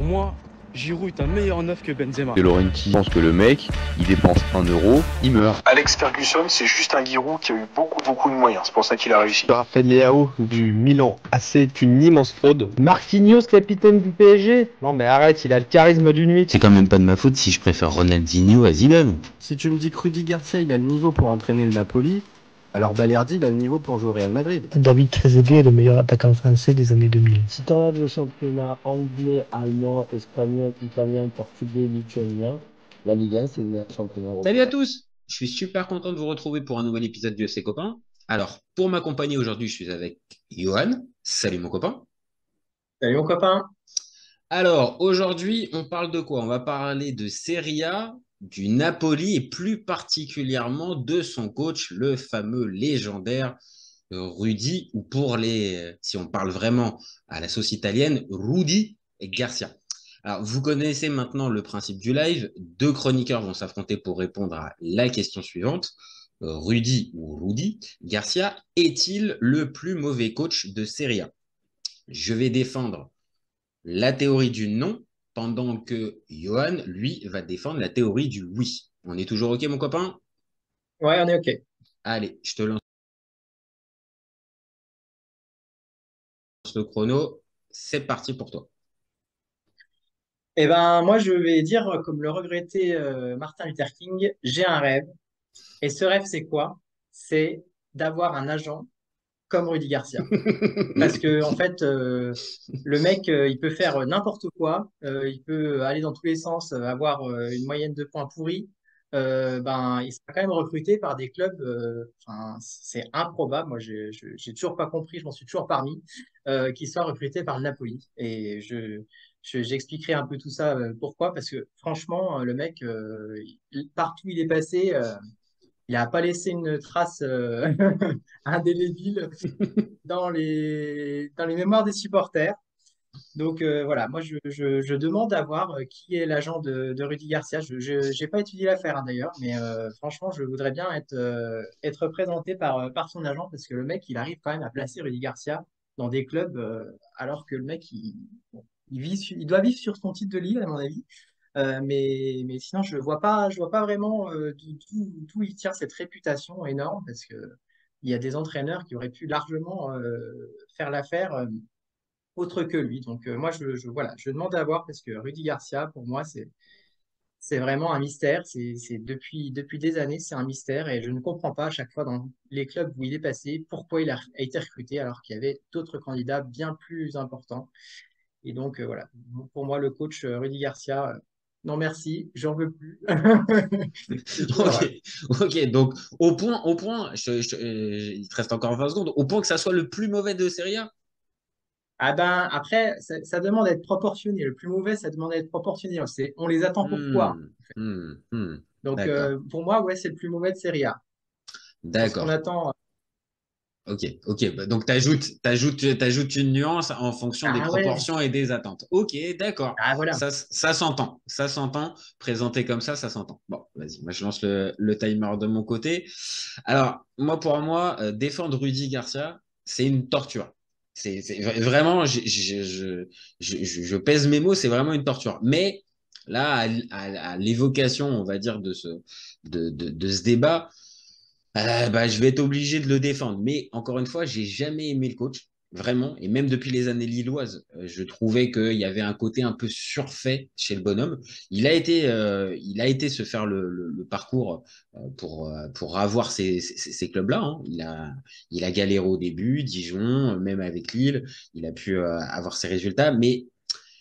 moi, Giroud est un meilleur neuf que Benzema. De Laurenti pense que le mec, il dépense 1 euro, il meurt. Alex Ferguson, c'est juste un Giroud qui a eu beaucoup de moyens. C'est pour ça qu'il a réussi. Raphaël Leao du Milan AC est une immense fraude. Marquinhos, capitaine du PSG? Non mais arrête, il a le charisme d'une nuit. C'est quand même pas de ma faute si je préfère Ronaldinho à Zidane. Si tu me dis que Rudi Garcia il a le niveau pour entraîner le Napoli, alors Balerdi il a le niveau pour jouer au Real Madrid. David Trezeguet est le meilleur attaquant français des années 2000. Si tu regardes le championnat anglais, allemand, espagnol, italien, portugais, lituanien, la Ligue 1 c'est le championnat européen. Salut à tous, je suis super content de vous retrouver pour un nouvel épisode du FC Copain. Alors, pour m'accompagner aujourd'hui, je suis avec Johan. Salut mon copain. Salut mon copain. Alors, aujourd'hui, on parle de quoi? On va parler de Serie A, du Napoli et plus particulièrement de son coach, le fameux légendaire Rudi, ou si on parle vraiment à la sauce italienne, Rudi Garcia. Alors, vous connaissez maintenant le principe du live. 2 chroniqueurs vont s'affronter pour répondre à la question suivante. Rudi ou Rudi Garcia est-il le plus mauvais coach de Serie A? Je vais défendre la théorie du non, pendant que Johan, lui, va défendre la théorie du oui. On est toujours OK, mon copain? Ouais, on est OK. Allez, je te lance le chrono. C'est parti pour toi. Eh ben, moi, je vais dire, comme le regretté Martin Luther King, j'ai un rêve. Et ce rêve, c'est quoi? C'est d'avoir un agent comme Rudy Garcia. Parce que, en fait, le mec, il peut faire n'importe quoi. Il peut aller dans tous les sens, avoir une moyenne de points pourris. Ben, il sera quand même recruté par des clubs. Enfin, c'est improbable. Moi, j'ai toujours pas compris. Je m'en suis toujours parmi qu'il soit recruté par le Napoli. Et j'expliquerai un peu tout ça. Pourquoi? Parce que franchement, le mec, partout où il est passé. Il n'a pas laissé une trace indélébile dans les mémoires des supporters. Donc voilà, moi je demande à voir qui est l'agent de Rudy Garcia. Je n'ai pas étudié l'affaire d'ailleurs, mais franchement, je voudrais bien être représenté par son agent parce que le mec, il arrive quand même à placer Rudy Garcia dans des clubs alors que le mec, bon, il doit vivre sur son titre de livre, à mon avis. Mais sinon, je vois pas vraiment d'où il tire cette réputation énorme parce que il y a des entraîneurs qui auraient pu largement faire l'affaire autre que lui. Donc moi, voilà, je demande à voir parce que Rudy Garcia, pour moi, c'est vraiment un mystère. C'est depuis des années, c'est un mystère et je ne comprends pas à chaque fois dans les clubs où il est passé pourquoi il a été recruté alors qu'il y avait d'autres candidats bien plus importants. Et donc voilà, pour moi, le coach Rudy Garcia. Non, merci, j'en veux plus. Ok, donc au point il te reste encore 20 secondes, au point que ça soit le plus mauvais de Serie A? Ah ben, après, ça demande à être proportionné. Le plus mauvais, ça demande à être proportionné. On les attend pour quoi? Donc, D'accord. pour moi, ouais, c'est le plus mauvais de Serie A. Parce qu'on D'accord. attend. Ok. Bah, donc, t'ajoutes une nuance en fonction des Ah ouais, proportions et des attentes. Ok, d'accord. ah voilà. Ça s'entend. Ça s'entend. Présenté comme ça s'entend. Bon, vas-y. Moi, je lance le timer de mon côté. Alors, pour moi, défendre Rudy Garcia, c'est une torture. Vraiment, je pèse mes mots, c'est vraiment une torture. Mais là, à l'évocation, on va dire, de ce débat, je vais être obligé de le défendre. Mais encore une fois, j'ai jamais aimé le coach, vraiment. Et même depuis les années lilloises, je trouvais qu'il y avait un côté un peu surfait chez le bonhomme. Il a été se faire le parcours pour avoir ces clubs-là, hein. Il a galéré au début, Dijon, même avec Lille, il a pu avoir ses résultats. Mais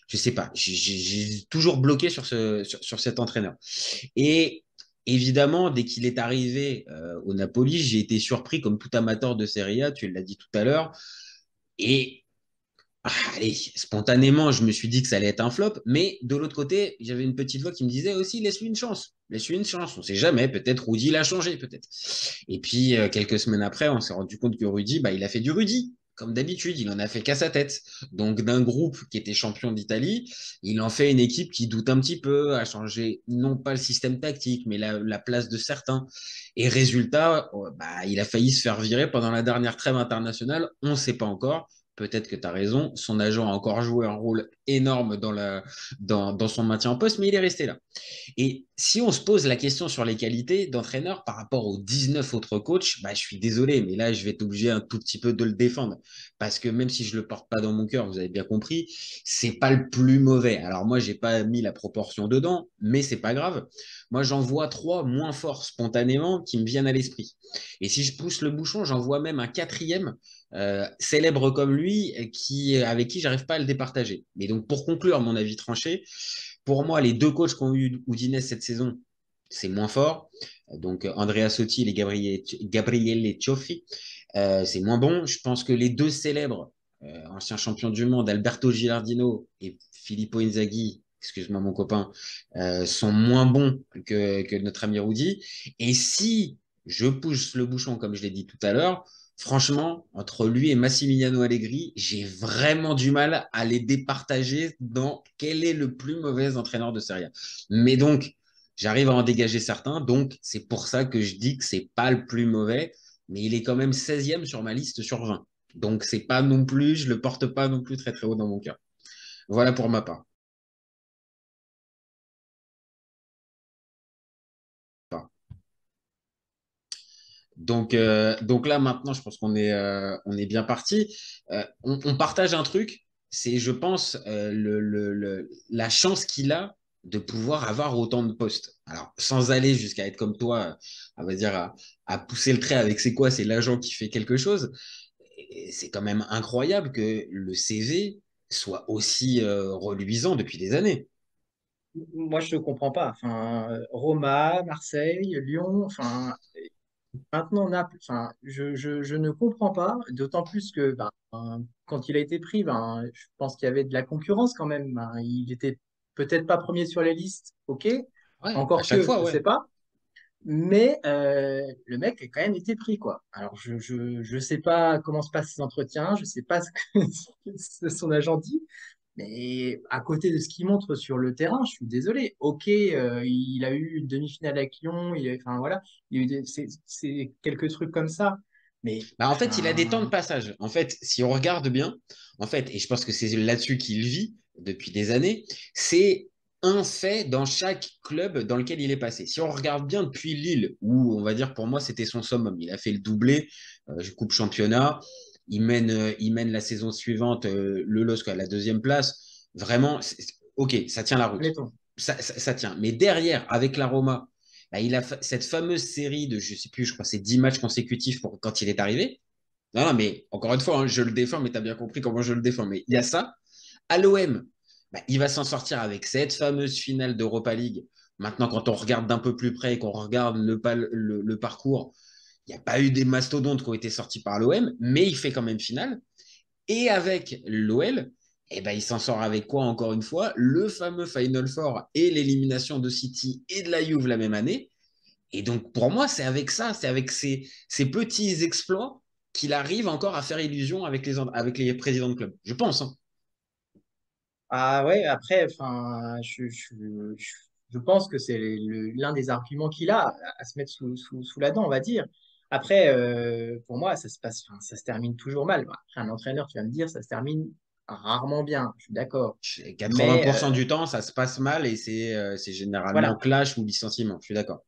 je sais pas, j'ai toujours bloqué sur cet entraîneur. Et évidemment, dès qu'il est arrivé au Napoli, j'ai été surpris comme tout amateur de Serie A, tu l'as dit tout à l'heure. Et allez, spontanément, je me suis dit que ça allait être un flop. Mais de l'autre côté, j'avais une petite voix qui me disait aussi, laisse-lui une chance. Laisse-lui une chance. On ne sait jamais. Peut-être Rudy l'a changé, peut-être. Et puis, quelques semaines après, on s'est rendu compte que Rudy, il a fait du Rudy. Comme d'habitude, il en a fait qu'à sa tête. Donc, d'un groupe qui était champion d'Italie, il en fait une équipe qui doute un petit peu, a changé non pas le système tactique, mais la place de certains. Et résultat, il a failli se faire virer pendant la dernière trêve internationale. On ne sait pas encore. peut-être que tu as raison, son agent a encore joué un rôle énorme dans son maintien en poste, mais il est resté là. Et si on se pose la question sur les qualités d'entraîneur par rapport aux 19 autres coachs, bah, je suis désolé, mais là, je vais être obligé un tout petit peu de le défendre. Parce que même si je ne le porte pas dans mon cœur, vous avez bien compris, c'est pas le plus mauvais. Alors moi, j'ai pas mis la proportion dedans, mais c'est pas grave. Moi, j'en vois trois moins forts spontanément qui me viennent à l'esprit. Et si je pousse le bouchon, j'en vois même un quatrième célèbre comme lui, avec qui j'arrive pas à le départager. Mais donc, pour conclure mon avis tranché, pour moi, les deux coachs qu'ont eu Udinese cette saison, c'est moins fort. Donc, Andrea Sottil et Gabriele Cioffi, c'est moins bon. Je pense que les deux célèbres, anciens champions du monde, Alberto Gilardino et Filippo Inzaghi, excuse-moi mon copain, sont moins bons que notre ami Rudy. Et si je pousse le bouchon, comme je l'ai dit tout à l'heure, franchement, entre lui et Massimiliano Allegri, j'ai vraiment du mal à les départager dans quel est le plus mauvais entraîneur de Serie A. Mais donc, j'arrive à en dégager certains, donc c'est pour ça que je dis que c'est pas le plus mauvais, mais il est quand même 16e sur ma liste sur 20. Donc c'est pas non plus, je le porte pas non plus très très haut dans mon cœur. Voilà pour ma part. Donc là, maintenant, je pense on est bien parti. On partage un truc, c'est, je pense, la chance qu'il a de pouvoir avoir autant de postes. Alors, sans aller jusqu'à être comme toi, on va dire, à pousser le trait avec c'est quoi, c'est l'agent qui fait quelque chose. Et c'est quand même incroyable que le CV soit aussi reluisant depuis des années. Moi, je ne comprends pas. Enfin, Roma, Marseille, Lyon, enfin, maintenant Naples, enfin, je ne comprends pas, d'autant plus que ben, quand il a été pris, ben, je pense qu'il y avait de la concurrence quand même. Ben, il était peut-être pas premier sur les listes, ok, Ouais, à encore chaque que, fois, je ouais. sais pas, mais le mec a quand même été pris, quoi. Alors, je sais pas comment se passent ses entretiens, je sais pas ce que son agent dit, mais à côté de ce qu'il montre sur le terrain, je suis désolé. Ok, il a eu une demi-finale avec Lyon, enfin voilà, il y a eu c'est quelques trucs comme ça. Mais Bah, en fait, il a des temps de enfin, passage. En fait, si on regarde bien, en fait, et je pense que c'est là-dessus qu'il vit depuis des années, c'est un fait dans chaque club dans lequel il est passé. Si on regarde bien depuis Lille, où on va dire pour moi c'était son summum, il a fait le doublé, je coupe championnat, il mène la saison suivante le LOSC à la deuxième place. Vraiment, ok, ça tient la route. admettons. Ça tient. Mais derrière, avec la Roma, bah, il a cette fameuse série de, je sais plus, je crois, c'est 10 matchs consécutifs pour quand il est arrivé. Non, non, mais encore une fois, hein, je le défends, mais tu as bien compris comment je le défends. Mais il y a ça. À l'OM, bah, il va s'en sortir avec cette fameuse finale d'Europa League. Maintenant, quand on regarde d'un peu plus près et qu'on regarde le parcours, il n'y a pas eu des mastodontes qui ont été sortis par l'OM, mais il fait quand même finale. Et avec l'OL, eh ben, il s'en sort avec quoi encore une fois? Le fameux Final Four et l'élimination de City et de la Juve la même année. Et donc, pour moi, c'est avec ça, c'est avec ces petits exploits qu'il arrive encore à faire illusion avec les présidents de club. Je pense. Hein. Ah ouais, après, enfin, je pense que c'est l'un des arguments qu'il a à se mettre sous la dent, on va dire. Après, pour moi, ça se passe, enfin, ça se termine toujours mal. Après, un entraîneur, tu vas me dire, ça se termine rarement bien, je suis d'accord. Mais 80% du temps, ça se passe mal et c'est généralement voilà. clash ou licenciement. Je suis d'accord.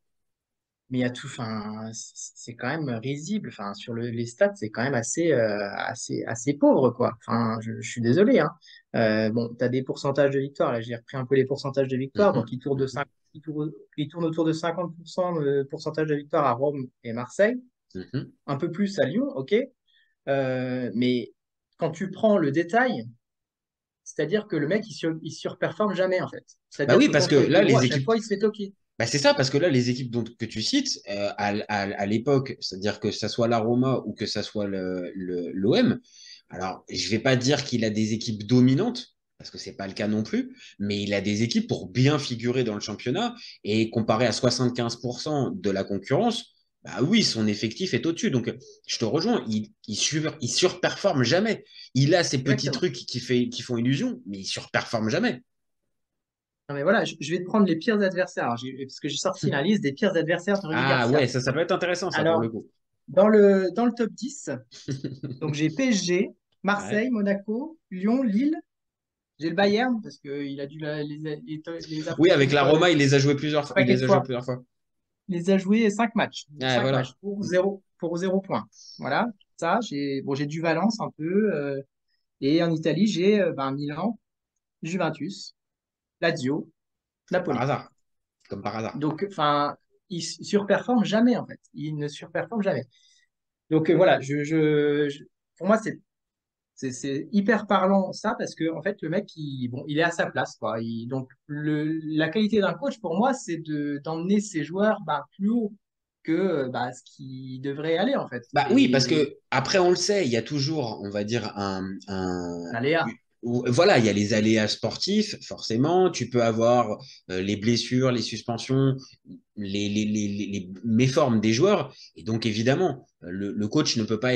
Mais il y a tout, enfin, c'est quand même risible. Enfin, sur les stats, c'est quand même assez pauvre, quoi. Enfin, je suis désolé, hein. Bon, tu as des pourcentages de victoire. Là, j'ai repris un peu les pourcentages de victoire. Donc, Mhm, mhm, il tourne autour de 50% de pourcentage de victoire à Rome et Marseille. mhm. Un peu plus à Lyon, ok. Mais quand tu prends le détail, c'est-à-dire que le mec, il surperforme jamais, en fait. Bah C'est-à-dire oui, que parce que contre les plus là, gros, à les chaque équipes. fois, il se fait toquer. Bah c'est ça, parce que là, les équipes que tu cites, à l'époque, c'est-à-dire que ça soit la Roma ou que ça soit l'OM, alors je vais pas dire qu'il a des équipes dominantes, parce que c'est pas le cas non plus, mais il a des équipes pour bien figurer dans le championnat, et comparé à 75% de la concurrence, bah oui, son effectif est au-dessus. Donc je te rejoins, il surperforme jamais. Il a ces petits Exactement. trucs qui font illusion, mais il surperforme jamais. Non, mais voilà, je vais te prendre les pires adversaires. Alors, parce que j'ai sorti la liste des pires adversaires de Rudy Ah Garcia. ouais, ça peut être intéressant, ça, pour Alors, le coup. dans le top 10, donc j'ai PSG, Marseille, Monaco, Lyon, Lille. J'ai le Bayern parce qu'il a dû les Oui, affronter avec la Roma, il les a joués un paquet de fois. plusieurs fois. Il les a joués 5 matchs. Ah, 5 voilà. matchs pour 0 points. Voilà. Ça, j'ai du Valence un peu. Et en Italie, j'ai Milan, Juventus, Lazio, Par Napoli. hasard. Comme par hasard. Donc, enfin, il surperforme jamais, en fait. Il ne surperforme jamais. Donc, voilà, pour moi, c'est hyper parlant ça parce que en fait le mec il est à sa place quoi. Donc la qualité d'un coach pour moi c'est d'emmener ses joueurs plus haut que ce qui devrait aller en fait. Bah oui, parce que après, on le sait, il y a toujours, on va dire, Aléa. Voilà, il y a les aléas sportifs, forcément. Tu peux avoir les blessures, les suspensions, les méformes des joueurs. Et donc, évidemment, le coach ne peut pas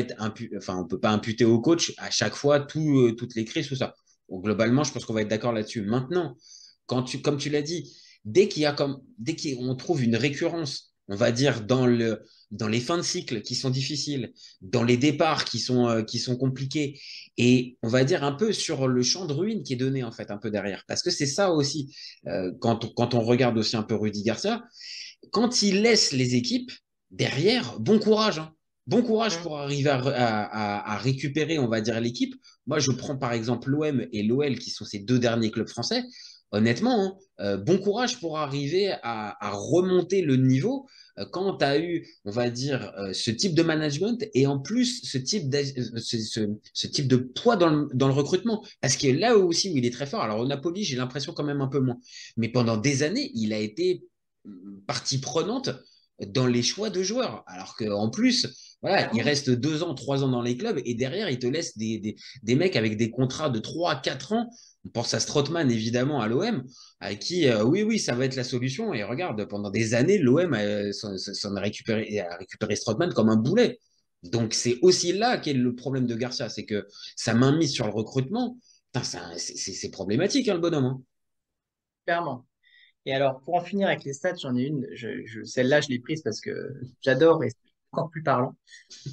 enfin, on peut pas imputer au coach à chaque fois toutes les crises, tout ça. Donc, globalement, je pense qu'on va être d'accord là-dessus. Maintenant, comme tu l'as dit, dès qu'on trouve une récurrence, on va dire, dans les fins de cycle qui sont difficiles, dans les départs qui sont compliqués, et on va dire un peu sur le champ de ruine qui est donné en fait un peu derrière. Parce que c'est ça aussi, quand on regarde aussi un peu Rudy Garcia, quand il laisse les équipes derrière, bon courage. Hein. Bon courage pour arriver à récupérer, on va dire, l'équipe. Moi, je prends par exemple l'OM et l'OL, qui sont ces deux derniers clubs français. Honnêtement, hein, bon courage pour arriver à remonter le niveau quand tu as eu, on va dire, ce type de management et en plus ce type de poids dans le recrutement. Parce que là aussi où il est très fort, alors au Napoli, j'ai l'impression quand même un peu moins. Mais pendant des années, il a été partie prenante dans les choix de joueurs. Alors qu'en plus, voilà, il reste 2 ans, 3 ans dans les clubs et derrière, il te laisse des mecs avec des contrats de 3 à 4 ans. On pense à Strootman, évidemment, à l'OM, à qui, oui, ça va être la solution. Et regarde, pendant des années, l'OM a récupéré Strootman comme un boulet. Donc, c'est aussi là qu'est le problème de Garcia, c'est que sa mainmise sur le recrutement, c'est problématique, hein, le bonhomme. Hein. Clairement. Et alors, pour en finir avec les stats, j'en ai une. Celle-là, je l'ai prise parce que j'adore et c'est encore plus parlant.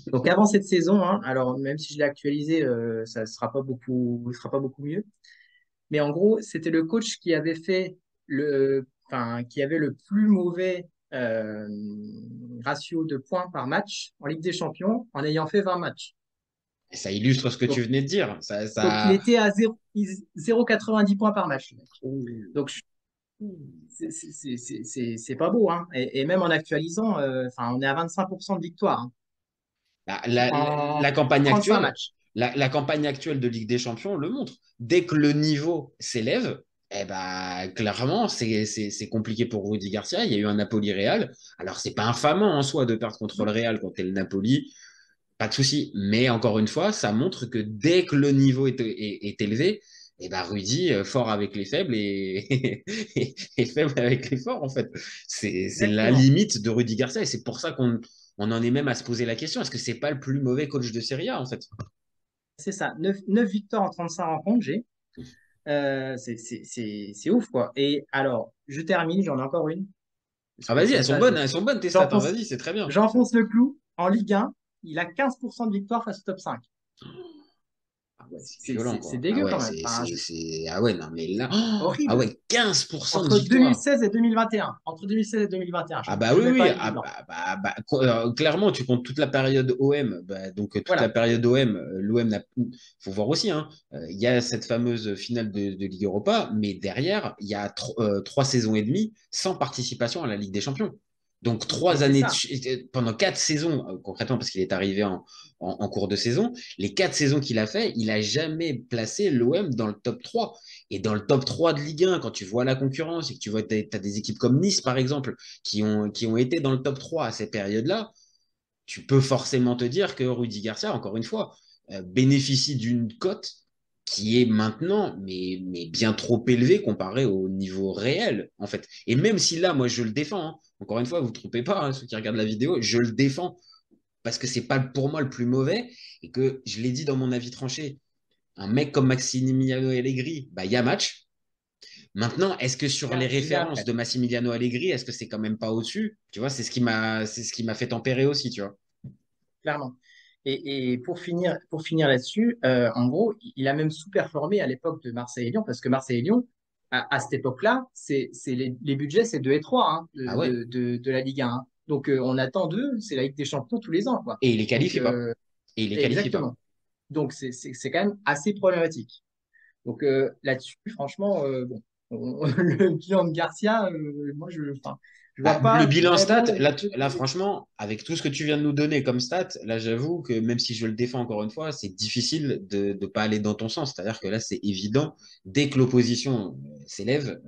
Donc, avant cette saison, hein, alors même si je l'ai actualisé, ça ne sera pas beaucoup mieux. Mais en gros, c'était le coach qui avait qui avait le plus mauvais ratio de points par match en Ligue des Champions en ayant fait 20 matchs. Et ça illustre ce que tu venais de dire. Donc, il était à 0,90 points par match. Donc, c'est pas beau. Hein. Et même en actualisant, on est à 25% de victoire. Hein. La campagne actuelle, matchs. La campagne actuelle de Ligue des Champions le montre. Dès que le niveau s'élève, eh ben, clairement, c'est compliqué pour Rudy Garcia. Il y a eu un Napoli-Real. Alors, c'est pas infamant en soi de perdre contre le Real quand tu es le Napoli. Pas de souci. Mais encore une fois, ça montre que dès que le niveau est élevé, eh ben Rudy, fort avec les faibles et faible avec les forts, en fait. C'est la limite de Rudy Garcia et c'est pour ça qu'on en est même à se poser la question. Est-ce que c'est pas le plus mauvais coach de Serie A, en fait? C'est ça. 9 victoires en 35 rencontres, j'ai. C'est ouf, quoi. Et alors, je termine, j'en ai encore une. Ah, vas-y, elles sont bonnes tes stats. Hein, vas-y, c'est très bien. J'enfonce le clou. En Ligue 1, il a 15% de victoire face au top 5. Ah ouais, c'est dégueu quand même. Ah ouais, non, mais là. Horrible. Ah ouais, 15% entre de victoire. 2016 et 2021. Entre 2016 et 2021. Ah bah oui. Clairement, tu comptes toute la période OM. Donc, toute la période OM, l'OM faut voir aussi. Hein, il y a cette fameuse finale de Ligue Europa, mais derrière, il y a 3 saisons et demie sans participation à la Ligue des Champions. Donc, 3 années, pendant 4 saisons, concrètement, parce qu'il est arrivé en cours de saison, les 4 saisons qu'il a fait, il n'a jamais placé l'OM dans le top 3. Et dans le top 3 de Ligue 1, quand tu vois la concurrence et que tu vois, tu as des équipes comme Nice, par exemple, qui ont été dans le top 3 à ces périodes-là, tu peux forcément te dire que Rudy Garcia, encore une fois, bénéficie d'une cote qui est maintenant mais bien trop élevée comparée au niveau réel, en fait. Et même si là, moi, je le défends, hein, encore une fois, vous ne trompez pas, hein, ceux qui regardent la vidéo, je le défends parce que c'est pas pour moi le plus mauvais et que je l'ai dit dans mon avis tranché. Un mec comme Massimiliano Allegri, il y a match. Maintenant, est-ce que sur les références de Massimiliano Allegri, est-ce que c'est quand même pas au-dessus? Tu vois, c'est ce qui m'a fait tempérer aussi, tu vois. Clairement. Et pour finir là-dessus, en gros, il a même sous-performé à l'époque de Marseille et Lyon, parce que Marseille et Lyon, à cette époque-là, les budgets, c'est 2 et 3 hein, Ah ouais. de la Ligue 1. Hein. Donc, on attend d'eux, c'est la Ligue des Champions tous les ans, quoi. Et il les Donc, qualifie pas. Et il les qualifie pas. exactement. Donc, c'est quand même assez problématique. Donc, là-dessus, franchement, bon, le bilan de Garcia, moi, enfin, je vois Le pas bilan stat, vraiment. là, franchement, avec tout ce que tu viens de nous donner comme stat, là, j'avoue que même si je le défends encore une fois, c'est difficile de ne pas aller dans ton sens. C'est-à-dire que là, c'est évident, dès que l'opposition s'élève,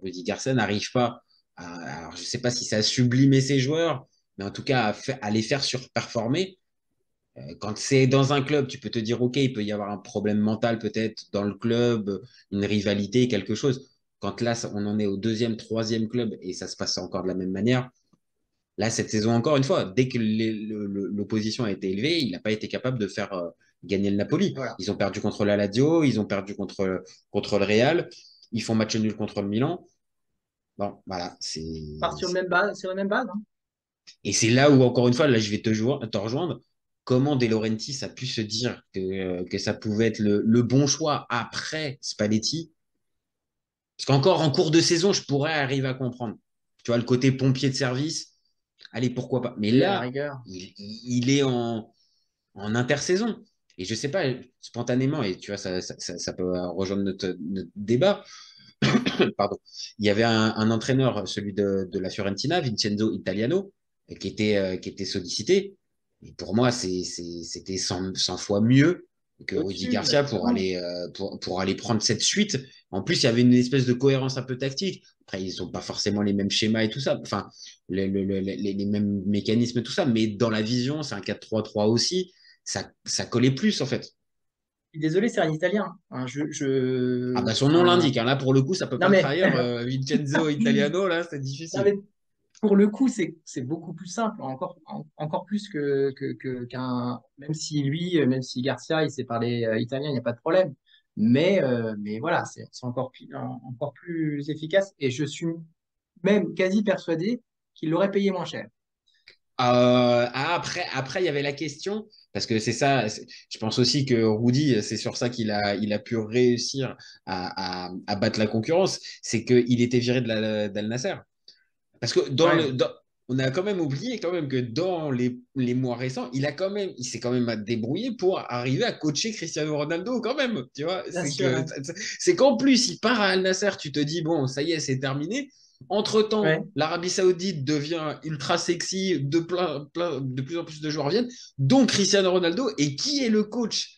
Rudy Garcia n'arrive pas alors, je ne sais pas si ça a sublimé ses joueurs, mais en tout cas, à les faire surperformer. Quand c'est dans un club, tu peux te dire, OK, il peut y avoir un problème mental peut-être dans le club, une rivalité, quelque chose. Quand là, on en est au deuxième, troisième club et ça se passe encore de la même manière, là, cette saison, encore une fois, dès que l'opposition a été élevée, il n'a pas été capable de faire gagner le Napoli. Voilà. Ils ont perdu contre la Lazio, ils ont perdu contre le Real, ils font match nul contre le Milan. Bon, voilà, Part sur la même base. Hein. et c'est là où, encore une fois, là, je vais te rejoindre. Comment De Laurentiis a pu se dire que ça pouvait être le bon choix après Spalletti? Parce qu'encore en cours de saison, je pourrais arriver à comprendre. Tu vois, le côté pompier de service, allez, pourquoi pas. Mais Et à la là, rigueur. il est en intersaison. Et je sais pas, spontanément, et tu vois, ça peut rejoindre notre débat. Pardon. Il y avait un entraîneur, celui de la Fiorentina, Vincenzo Italiano, qui était sollicité. Et pour moi, c'était 100 fois mieux que Rudy Au-dessus, Garcia pour aller prendre cette suite. En plus, il y avait une espèce de cohérence un peu tactique. Après, ils n'ont pas forcément les mêmes schémas et tout ça. Enfin, les mêmes mécanismes et tout ça. Mais dans la vision, c'est un 4-3-3 aussi. Ça collait plus, en fait. Désolé, c'est un Italien. Hein, Ah bah son nom l'indique. Hein. Là, pour le coup, ça peut non, pas mais... trahir Vincenzo Italiano. Là, c'est non, difficile. mais pour le coup, c'est beaucoup plus simple, encore plus qu'un. Même si lui, même si Garcia, il sait parler italien, il n'y a pas de problème. Mais voilà, c'est encore plus efficace. Et je suis même quasi persuadé qu'il l'aurait payé moins cher. Après, il y avait la question, parce que c'est ça, je pense aussi que Rudy, c'est sur ça il a pu réussir à battre la concurrence, c'est qu'il était viré d'Al Nasser. Parce que Ouais, on a quand même oublié quand même que dans les mois récents, il s'est quand même débrouillé pour arriver à coacher Cristiano Ronaldo quand même, tu vois. bien sûr. Hein. C'est qu'en plus, il part à Al Nasser, tu te dis, bon, ça y est, c'est terminé. Entre-temps, Ouais. l'Arabie Saoudite devient ultra sexy, de plus en plus de joueurs viennent, dont Cristiano Ronaldo. Et qui est le coach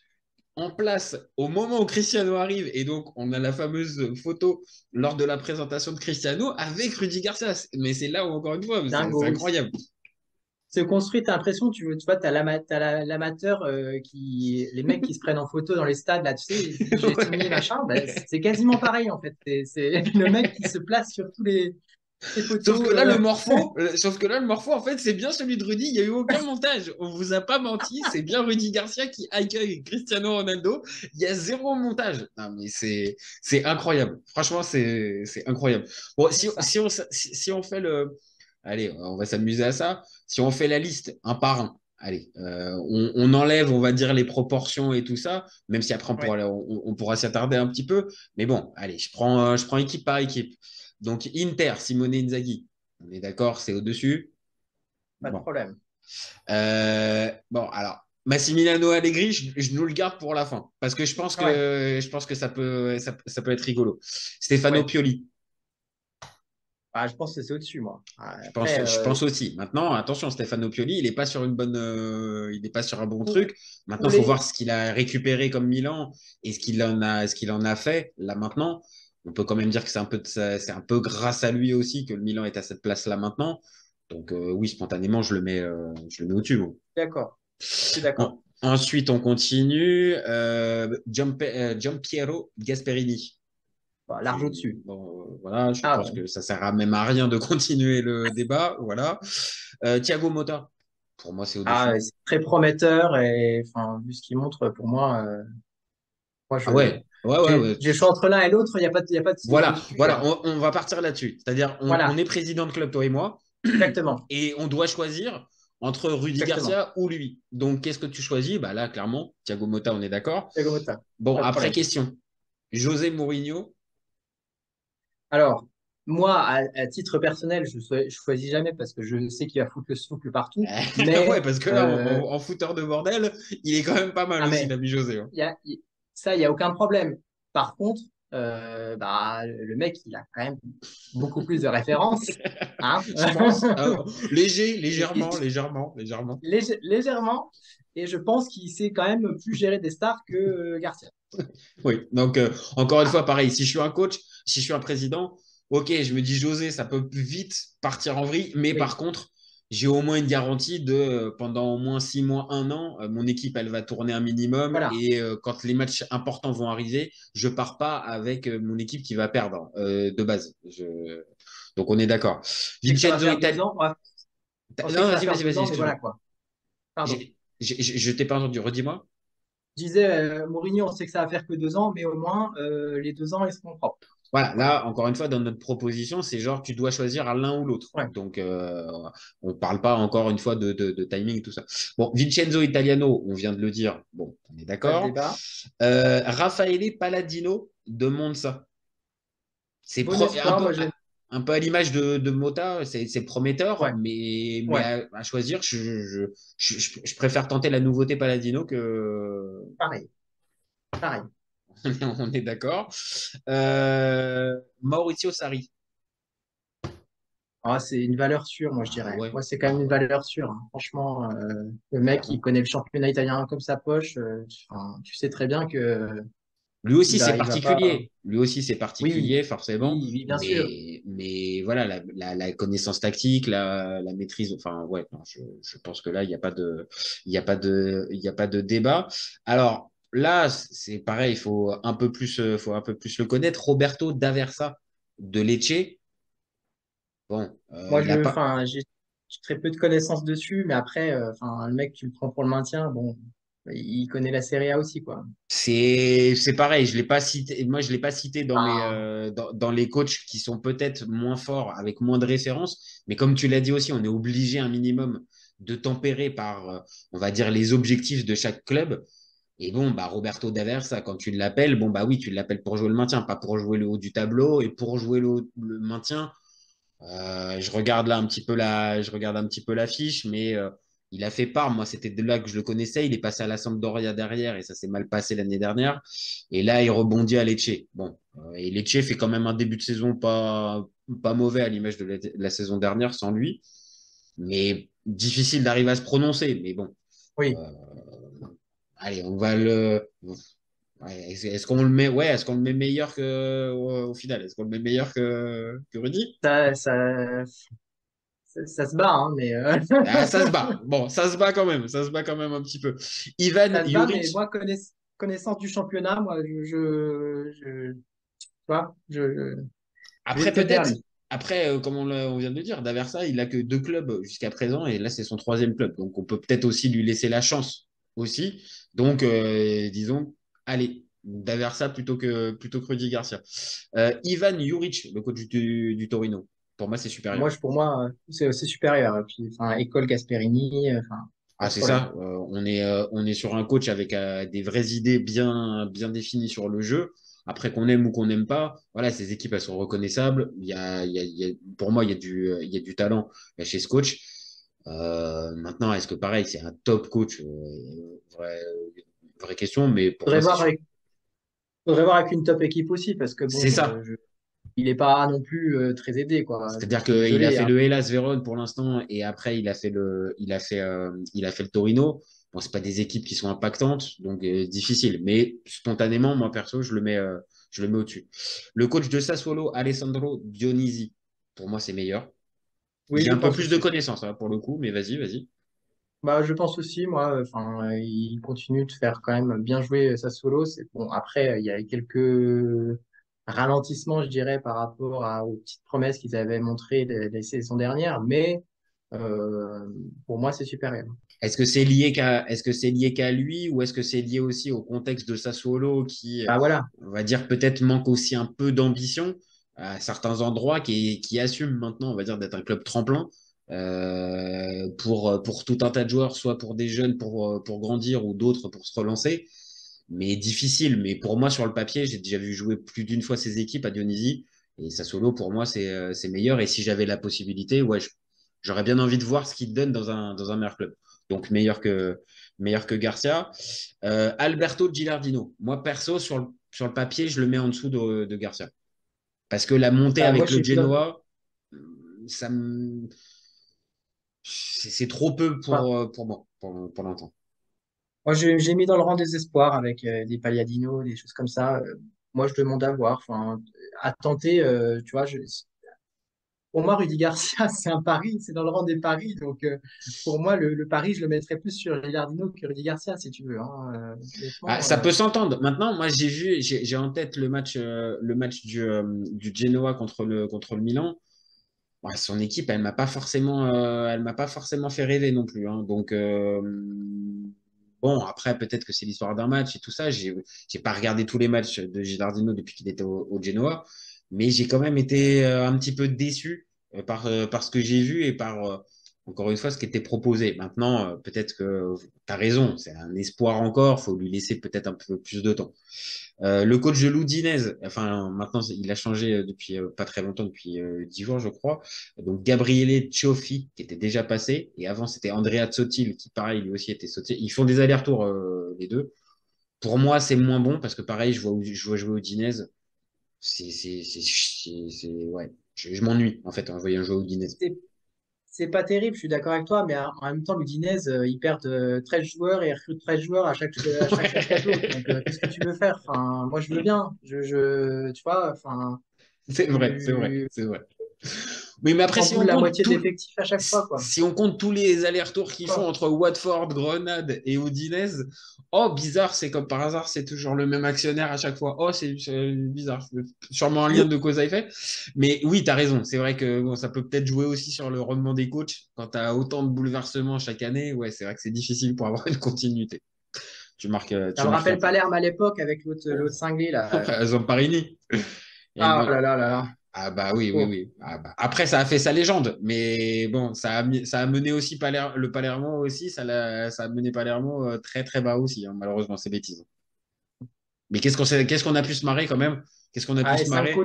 en place au moment où Cristiano arrive? Et donc, on a la fameuse photo lors de la présentation de Cristiano avec Rudy Garcia. Mais c'est là où, encore une fois, c'est Dingo. incroyable. C'est construit, t'as l'impression, tu vois, t'as l'amateur, les mecs qui se prennent en photo dans les stades, là, tu sais, j'ai signé, machin, ben, c'est quasiment pareil, en fait. C'est le mec qui se place sur tous les Sauf photos. que là, le morpho, en fait, c'est bien celui de Rudy. Il n'y a eu aucun montage. On vous a pas menti. C'est bien Rudy Garcia qui accueille Cristiano Ronaldo. Il y a zéro montage. Non, mais c'est incroyable. Franchement, c'est incroyable. Bon, si on fait le. Allez, on va s'amuser à ça. Si on fait la liste un par un, allez, on enlève, on va dire, les proportions et tout ça, même si après, Ouais, on pourra s'y attarder un petit peu. Mais bon, allez, je prends équipe par équipe. Donc, Inter, Simone Inzaghi, on est d'accord, c'est au-dessus. pas de Bon. problème. Bon, alors, Massimiliano Allegri, je nous le garde pour la fin, parce que je pense que ça peut être rigolo. Stefano Ouais. Pioli, Ah, je pense que c'est au-dessus, moi. Ah, je après, pense aussi. Maintenant, attention, Stefano Pioli, il n'est pas sur il n'est pas sur un bon pour, truc. Maintenant, pour il faut les... voir ce qu'il a récupéré comme Milan et ce qu'il en a fait là maintenant. On peut quand même dire que c'est un peu grâce à lui aussi que le Milan est à cette place-là maintenant. Donc oui, spontanément, je le mets au-dessus. Moi. D'accord, je suis d'accord. Ensuite, on continue. Giampiero Gasperini. Bah, large au-dessus. Bon, voilà, je Ah, pense que ça sert même à rien de continuer le débat. Voilà. Thiago Motta, pour moi, c'est au-dessus. c'est très prometteur et enfin, vu ce qu'il montre, pour moi, moi Ah ouais, ouais. j'ai le choix entre l'un et l'autre, il y a pas de Voilà, dessus. voilà, on va partir là-dessus. C'est-à-dire, on Voilà, est président de club, toi et moi, exactement. et on doit choisir entre Rudy Exactement. Garcia ou lui. Donc, qu'est-ce que tu choisis? Bah là, clairement, Thiago Motta, on est d'accord. Thiago Motta, Bon, pas de après, problème. question. José Mourinho. Alors, moi, à titre personnel, je choisis jamais parce que je sais qu'il va foutre le souffle partout. Ouais, Mais, parce que là, en fouteur de bordel, il est quand même pas mal ah, aussi, mais l'ami José, hein. ça, il n'y a aucun problème. Par contre, bah, le mec, il a quand même beaucoup plus de références. Hein. Je pense. Légèrement. Légèrement. Et je pense qu'il sait quand même plus gérer des stars que Garcia. Oui, donc encore une Ah, fois, pareil, si je suis un coach, si je suis un président, ok, je me dis José, ça peut vite partir en vrille, mais oui, par contre, j'ai au moins une garantie de pendant au moins 6 mois, un an, mon équipe, elle va tourner un minimum voilà. et quand les matchs importants vont arriver, je pars pas avec mon équipe qui va perdre de base. Donc on est d'accord. On sait que ça va Vincenzo faire deux Itali. ans. On sait que Non, ça va vas-y, faire vas-y, deux vas-y, ans, mais voilà excuse-moi. quoi. Pardon. Je t'ai pas entendu, redis-moi. Je disais, Mourinho, on sait que ça va faire que deux ans, mais au moins, les deux ans, ils seront propres. Voilà, Voilà. là, encore une fois, dans notre proposition, c'est genre, tu dois choisir à l'un ou l'autre. Ouais. Donc, on ne parle pas encore une fois de timing, tout ça. Bon, Vincenzo Italiano, on vient de le dire. Bon, on est Pas de d'accord. débat. Raffaele Palladino de Monza. C'est Bon espoir, moi j'aime. un peu à l'image de Mota, c'est prometteur, Ouais, mais ouais, à choisir, je préfère tenter la nouveauté Palladino que. pareil, pareil. On est d'accord. Maurizio Sarri. Ah, c'est une valeur sûre, moi je Ah dirais. ouais. Moi, c'est quand même une valeur sûre, hein. Franchement, le mec, il connaît le championnat italien comme sa poche. Enfin, tu sais très bien que Lui aussi, c'est il va pas. particulier. Lui aussi, c'est Oui, particulier, forcément. oui, oui, bien sûr. Mais voilà, la connaissance tactique, la maîtrise. Enfin, ouais, non, je pense que là, il n'y a pas de, il y a pas de débat. Alors là, c'est pareil, faut un peu plus le connaître. Roberto D'Aversa de Lecce. Bon, Moi, il a pas. enfin, j'ai très peu de connaissances dessus, mais après, enfin, le mec, tu le prends pour le maintien, bon, il connaît la Serie A aussi, quoi. C'est pareil, je l'ai pas cité. Moi, je l'ai pas cité dans Ah, dans les coachs qui sont peut-être moins forts, avec moins de références. Mais comme tu l'as dit aussi, on est obligé un minimum de tempérer par, on va dire, les objectifs de chaque club. Et bon, bah Roberto D'Aversa, quand tu l'appelles, bon bah oui, tu l'appelles pour jouer le maintien, pas pour jouer le haut du tableau. Et pour jouer le maintien, je regarde un petit peu l'affiche, mais il a fait part. Moi, c'était de là que je le connaissais. Il est passé à la Sampdoria derrière et ça s'est mal passé l'année dernière. Et là, il rebondit à Lecce. Bon, et Lecce fait quand même un début de saison pas mauvais à l'image de la saison dernière sans lui, mais difficile d'arriver à se prononcer. Mais bon, oui, euh, allez, on va le. Ouais, est-ce qu'on le met, ouais, est-ce qu'on le met meilleur au final? Est-ce qu'on le met meilleur que Rudy? ça se bat, hein, mais Ah, ça se bat. Bon, ça se bat quand même. Ça se bat quand même un petit peu. Ivan ça se bat, mais Juric. moi, connaissance du championnat, moi, tu vois, je vais Après, te le dire, peut-être. lui. Après, comme on vient de le dire, Daversa, il a que deux clubs jusqu'à présent et là, c'est son troisième club. Donc, on peut peut-être aussi lui laisser la chance aussi. Donc, disons, allez, Daversa plutôt que Rudy Garcia. Ivan Juric, le coach du Torino. Pour moi, c'est supérieur. Pour moi, c'est supérieur. Et puis, enfin, école Gasperini, enfin, pas Ah, de c'est problème. ça. On est sur un coach avec des vraies idées bien définies sur le jeu. Après qu'on aime ou qu'on n'aime pas, voilà, ces équipes, elles sont reconnaissables. Pour moi, il y a du talent chez ce coach. Maintenant, est-ce que pareil, c'est un top coach? Vraie question, mais pour moi, Faudrait voir avec, faudrait voir avec une top équipe aussi, parce que c'est bon, ça. il n'est pas non plus très aidé, quoi. Je C'est-à-dire suis qu'il a désolé, fait hein. le Hellas Vérone pour l'instant et après il a fait le Torino. Bon, c'est pas des équipes qui sont impactantes, donc difficile. Mais spontanément, moi perso, je le mets au-dessus. Le coach de Sassuolo, Alessandro Dionisi, pour moi, c'est meilleur. Oui, J'ai je un peu pense plus de aussi. connaissances hein, pour le coup, mais vas-y. Bah, je pense aussi, moi, enfin, il continue de faire quand même bien jouer sa solo. C'est bon. Après, il y a quelques ralentissements, je dirais, par rapport aux petites promesses qu'ils avaient montrées les saisons dernières, mais euh, pour moi, c'est supérieur. Est-ce que c'est lié qu'à lui ou est-ce que c'est lié aussi au contexte de Sassuolo qui, Bah voilà, on va dire, peut-être manque aussi un peu d'ambition à certains endroits qui assume maintenant, on va dire, d'être un club tremplin. pour tout un tas de joueurs, soit pour des jeunes pour grandir ou d'autres pour se relancer. Mais difficile. Mais pour moi, sur le papier, j'ai déjà vu jouer plus d'une fois ces équipes à Dionysie. Et Sassuolo, pour moi, c'est meilleur. Et si j'avais la possibilité, ouais, j'aurais bien envie de voir ce qu'il donne dans un meilleur club. Donc meilleur que Garcia. Alberto Gilardino. Moi, perso, sur le papier, je le mets en dessous de Garcia. Parce que la montée Moi, avec je le suis plus d'accord. Genoa, ça me... c'est trop peu pour moi, pour l'instant. Moi, j'ai mis dans le rang des espoirs avec des Pagliadino, des choses comme ça. Moi, je demande à voir, enfin, à tenter. Tu vois, pour moi, Rudy Garcia, c'est un pari, c'est dans le rang des paris. Donc, pour moi, le pari, je le mettrais plus sur Gilardino que Rudy Garcia, si tu veux, hein. Ah, Honnêtement, ça peut s'entendre. Maintenant, moi, j'ai en tête le match du Genoa contre le Milan. Ouais, son équipe, elle m'a pas forcément fait rêver non plus, hein. Donc, bon, après, peut-être que c'est l'histoire d'un match et tout ça. J'ai pas regardé tous les matchs de Gilardino depuis qu'il était au Genoa, mais j'ai quand même été un petit peu déçu par ce que j'ai vu et encore une fois, ce qui était proposé. Maintenant, peut-être que tu as raison, c'est un espoir encore, faut lui laisser peut-être un peu plus de temps. Le coach de l'Udinese, enfin maintenant il a changé depuis pas très longtemps, depuis 10 jours je crois. Donc Gabriele Cioffi qui était déjà passé et avant c'était Andrea Zottil qui pareil lui aussi était sauté. Ils font des allers-retours les deux. Pour moi c'est moins bon parce que pareil je vois jouer Udinese. Ouais. Je m'ennuie en fait en voyant jouer Udinese. c'est c'est pas terrible, je suis d'accord avec toi, mais en même temps, l'Udinese, ils perdent 13 joueurs et ils recrutent 13 joueurs à chaque mercato. Donc, qu'est-ce que tu veux faire? Enfin, moi, je veux bien. Tu vois, enfin, C'est vrai, c'est vrai, tu c'est vrai. Oui, mais après, chamboule la moitié de l'effectif à chaque fois, quoi. si on compte tous les allers-retours qu'ils font entre Watford, Grenade et Udinese, oh, bizarre, c'est comme par hasard, c'est toujours le même actionnaire à chaque fois. Oh, c'est bizarre. Sûrement un lien de cause à effet. Mais oui, tu as raison. C'est vrai que bon, ça peut peut-être jouer aussi sur le rendement des coachs. Quand tu as autant de bouleversements chaque année, ouais, c'est vrai que c'est difficile pour avoir une continuité. Ça Tu me marques un rappelle point. Palerme à l'époque avec l'autre cinglé, là. Zamparini. Et Ah moi, là là là là. ah bah oui, oui, Oh. oui. Ah bah. Après, ça a fait sa légende, mais bon, ça a mené aussi le Palermo aussi, ça a mené Palermo très très bas aussi, hein, malheureusement, c'est bêtise. Mais qu'est-ce qu'on a pu se marrer quand même? Qu'est-ce qu'on a pu Ah, et se marrer?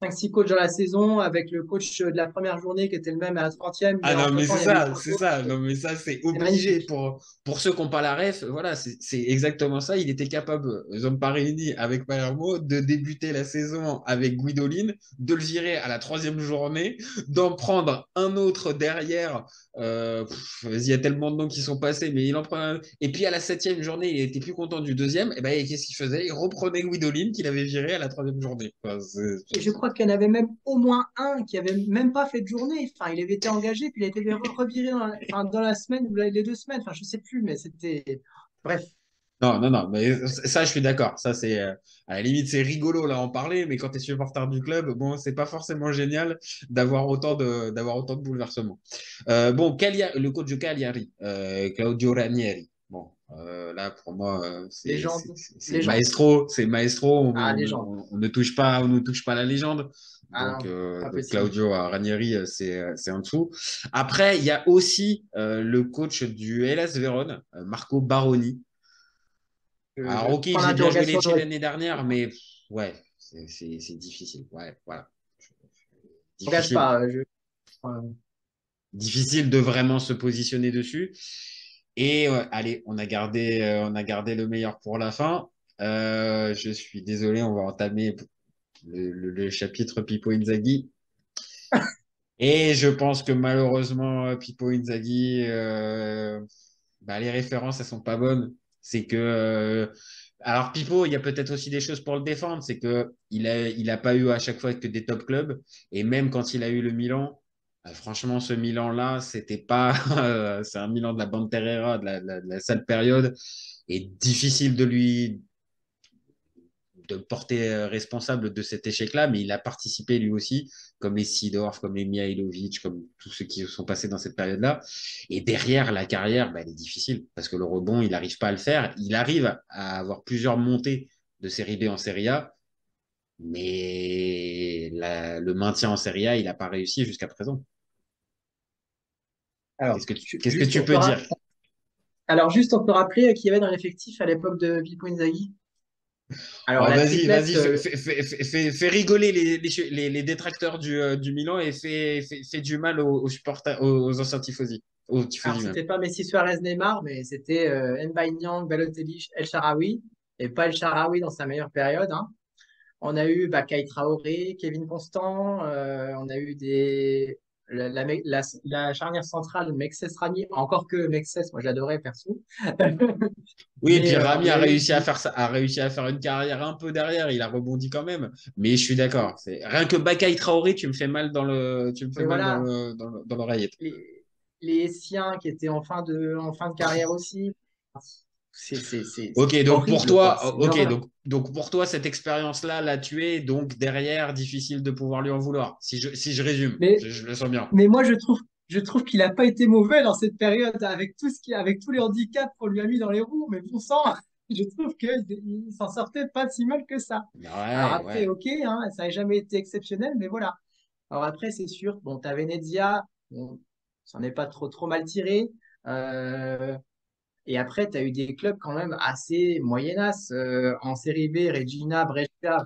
5-6 coachs dans la saison, avec le coach de la première journée qui était le même à la 30e, Ah mais non, mais entre-temps, il y avait eu c'est Porto. ça. Non, mais ça, c'est C'est obligé magnifique. pour ceux qui n'ont pas la ref. Voilà, c'est exactement ça. Il était capable, Zamparini avec Palermo, de débuter la saison avec Guidolin, de le virer à la troisième journée, d'en prendre un autre derrière. Il y a tellement de noms qui sont passés, mais il en prend un. Et puis à la septième journée, il était plus content du deuxième. Et ben, qu'est-ce qu'il faisait? Il reprenait Guidolin qu'il avait viré à la troisième journée. Enfin, Et je crois qu'il y en avait même au moins un qui avait même pas fait de journée. Enfin, il avait été engagé, puis il a été reviré dans la semaine ou les 2 semaines. Enfin, je sais plus, mais c'était. Bref. Non, non, non, mais ça, je suis d'accord. Ça, c'est à la limite, c'est rigolo là en parler, mais quand tu es supporter du club, bon, c'est pas forcément génial d'avoir autant de bouleversements. Bon, le coach de Cagliari, Claudio Ranieri. Bon, là pour moi, Légende. c'est Légende. maestro, c'est maestro. Ah, légende. On ne touche pas la légende. Ah non, pas Donc possible. Claudio Ranieri, c'est en dessous. Après, il y a aussi le coach du Hellas Vérone, Marco Baroni. Alors, ok, Point j'ai bien joué d'interrogation, Lecce j'aurais. l'année dernière, mais ouais, c'est difficile. Ouais, voilà. Je ne Difficile, pas. difficile de vraiment se positionner dessus. Et ouais, allez, on a gardé le meilleur pour la fin. Je suis désolé, on va entamer le chapitre Pippo Inzaghi. Et je pense que malheureusement, Pippo Inzaghi, bah, les références, elles sont pas bonnes. C'est que, alors Pipo, il y a peut-être aussi des choses pour le défendre. C'est que il a pas eu à chaque fois que des top clubs. Et même quand il a eu le Milan, franchement, ce Milan-là, c'était pas, c'est un Milan de la bande Terrera, de la sale période. Et difficile de porter responsable de cet échec-là, mais il a participé lui aussi, comme les Seedorf, comme les Mihailovic, comme tous ceux qui sont passés dans cette période-là. Et derrière, la carrière, bah, elle est difficile, parce que le rebond, il n'arrive pas à le faire. Il arrive à avoir plusieurs montées de Série B en Série A, mais le maintien en Série A, il n'a pas réussi jusqu'à présent. Alors, Qu'est-ce que tu peux dire? juste on peut rappeler qu'il y avait dans l'effectif à l'époque de Pippo Inzaghi. Alors, Oh, la vas-y, triplette, vas-y, fais rigoler les détracteurs du Milan et fais du mal aux supporters, aux anciens tifosi, aux alors tifosi même. c'était pas Messi, Suarez, Neymar, mais c'était Mbaye Niang, Balotelli, El Shaarawy, et pas El Shaarawy dans sa meilleure période, hein. On a eu Kay Traoré, Kevin Constant, on a eu la charnière centrale, Mexès Rami, encore que Mexès, moi j'adorais perso. Oui, et puis On Rami a a eu réussi à faire ça, a réussi à faire une carrière un peu derrière. Il a rebondi quand même. Mais je suis d'accord. Rien que Bakay Traoré, tu me fais mal tu me fais mais mal voilà, dans l'oreillette. les siens qui étaient en fin de carrière aussi. C'est Ok, donc pour horrible, quoi. toi, C'est une horreur. donc pour toi, cette expérience-là l'a tué. Donc derrière, difficile de pouvoir lui en vouloir. Si je résume, Mais, je le sens bien. mais moi, je trouve qu'il n'a pas été mauvais dans cette période avec avec tous les handicaps qu'on lui a mis dans les roues. Mais bon sang, je trouve qu'il il s'en sortait pas si mal que ça. Alors Ouais, après, ouais. ok, hein, ça n'a jamais été exceptionnel, mais voilà. Alors après, c'est sûr, bon, tu as Venezia, bon, ça n'est pas trop mal tiré. Euh, et après, tu as eu des clubs quand même assez moyennas. En Série B, Regina, Brescia,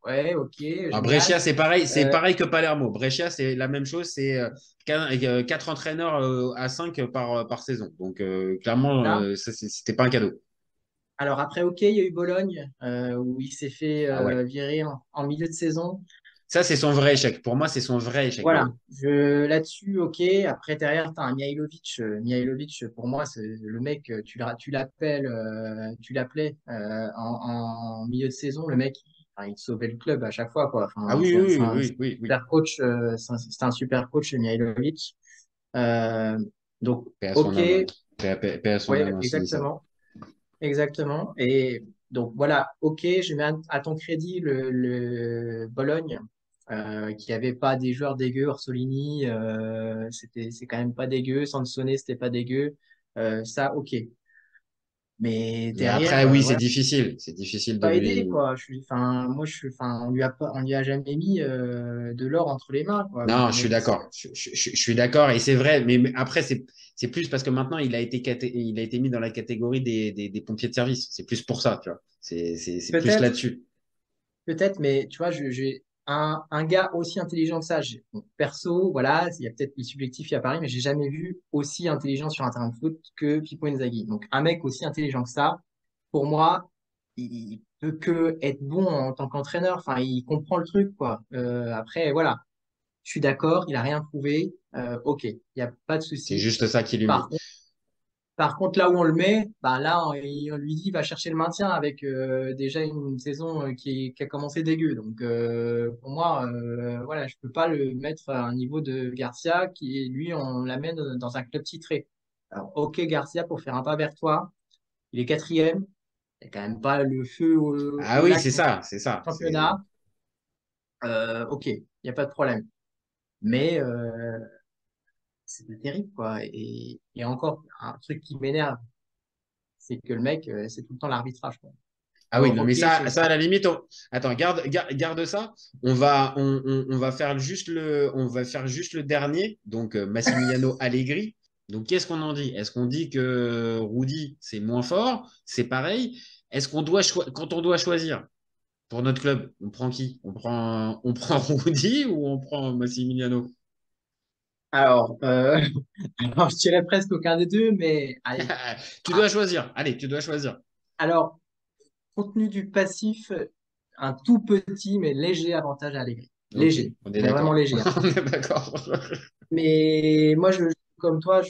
ouais, ok, Brescia, génial. c'est Euh, pareil que Palermo. Brescia, c'est la même chose. C'est quatre entraîneurs à 5 par saison. Donc clairement, là. c'était pas un cadeau. Alors après, ok, il y a eu Bologne, où il s'est fait Ah ouais. virer en milieu de saison. Ça, c'est son vrai échec. Pour moi, c'est son vrai échec, Voilà, Bologne. là-dessus, ok. Après, derrière, tu as un Mihailovic. Mihailovic, pour moi, c'est le mec, tu l'appelais en milieu de saison, le mec, il sauvait le club à chaque fois, quoi. Ah Enfin, oui, c'est oui, un oui, oui, oui. super coach, c'est un super coach, Mihailovic. Euh, donc, Paix à son ok, âme, hein. Paix à son âme ouais, aussi, ça. exactement. Exactement. Et donc voilà, ok, je mets à ton crédit le Bologne, qui avait pas des joueurs dégueux, Orsolini, c'est quand même pas dégueu, Sansone, c'était pas dégueu. Ça, ok. Mais Mais derrière, après, oui, c'est voilà, difficile. C'est difficile de pas aidé, lui. quoi. Enfin, moi, on lui a jamais mis de l'or entre les mains, quoi. Non, Le je suis mec, d'accord. Je suis d'accord. Et c'est vrai. Mais après, c'est plus parce que maintenant, il a été mis dans la catégorie des pompiers de service. C'est plus pour ça, tu vois. C'est plus peut-être. là-dessus. Peut-être, mais tu vois, j'ai un gars aussi intelligent que ça. Bon, perso, voilà, il y a peut-être le subjectif, il y a Paris, mais j'ai jamais vu aussi intelligent sur un terrain de foot que Pippo Inzaghi. Donc, un mec aussi intelligent que ça, pour moi, il peut que être bon en tant qu'entraîneur. Enfin, il comprend le truc, quoi. Après, voilà, je suis d'accord, il a rien prouvé. Ok, il n'y a pas de C'est souci. juste ça qui lui Par manque. par contre, là où on le met, bah là, on lui dit va chercher le maintien avec déjà une saison qui a commencé dégueu. Donc, pour moi, voilà, je peux pas le mettre à un niveau de Garcia qui, lui, on l'amène dans un club titré. Alors, ok, Garcia, pour faire un pas vers toi, il est quatrième. Il n'y a quand même pas le feu Ah au oui, lac c'est pour ça, c'est ça. championnat. Ok, il n'y a pas de problème. Mais c'est pas terrible, quoi. Et encore, un truc qui m'énerve, c'est que le mec, c'est tout le temps l'arbitrage, quoi. Ah oui, Alors, non, mais ok, ça à la limite, attends, garde ça. On va faire on va faire juste le dernier, donc Massimiliano Allegri. Donc, qu'est-ce qu'on en dit? Est-ce qu'on dit que Rudy, c'est moins fort? C'est pareil. Est-ce qu'on doit quand on doit choisir pour notre club, on prend qui? On prend Rudy ou on prend Massimiliano? alors, alors, je dirais presque aucun des deux, mais allez. Tu Ah, dois choisir. Allez, tu dois choisir. alors, compte tenu du passif, un tout petit mais léger avantage à Allegri. Ok, Léger, on est mais vraiment d'accord. léger, hein. On est d'accord. Mais moi, comme toi,